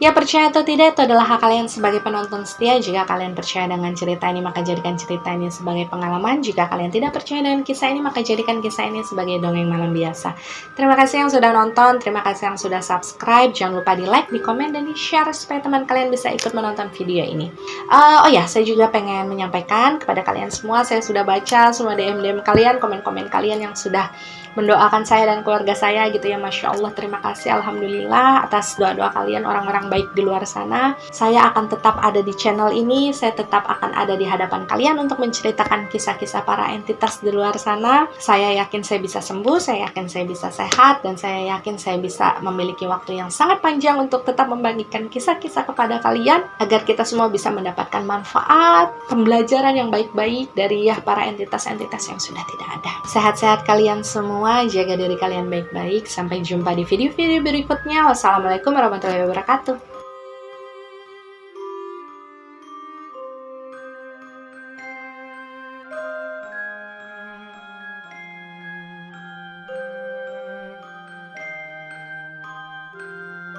Ya percaya atau tidak itu adalah hak kalian sebagai penonton setia. Jika kalian percaya dengan cerita ini maka jadikan cerita ini sebagai pengalaman. Jika kalian tidak percaya dengan kisah ini maka jadikan kisah ini sebagai dongeng malam biasa. Terima kasih yang sudah nonton, terima kasih yang sudah subscribe. Jangan lupa di like, di komen, dan di share supaya teman kalian bisa ikut menonton video ini. Oh ya, saya juga pengen menyampaikan kepada kalian semua, saya sudah baca semua DM kalian, komen-komen kalian yang sudah mendoakan saya dan keluarga saya gitu ya. Masya Allah, terima kasih, alhamdulillah atas doa-doa kalian orang-orang baik di luar sana. Saya akan tetap ada di channel ini, saya tetap akan ada di hadapan kalian untuk menceritakan kisah-kisah para entitas di luar sana. Saya yakin saya bisa sembuh, saya yakin saya bisa sehat, dan saya yakin saya bisa memiliki waktu yang sangat panjang untuk tetap membagikan kisah-kisah kepada kalian agar kita semua bisa mendapatkan manfaat, pembelajaran yang baik-baik dari ya para entitas-entitas yang sudah tidak ada. Sehat-sehat kalian semua, jaga diri kalian baik-baik. Sampai jumpa di video-video berikutnya. Wassalamualaikum warahmatullahi wabarakatuh.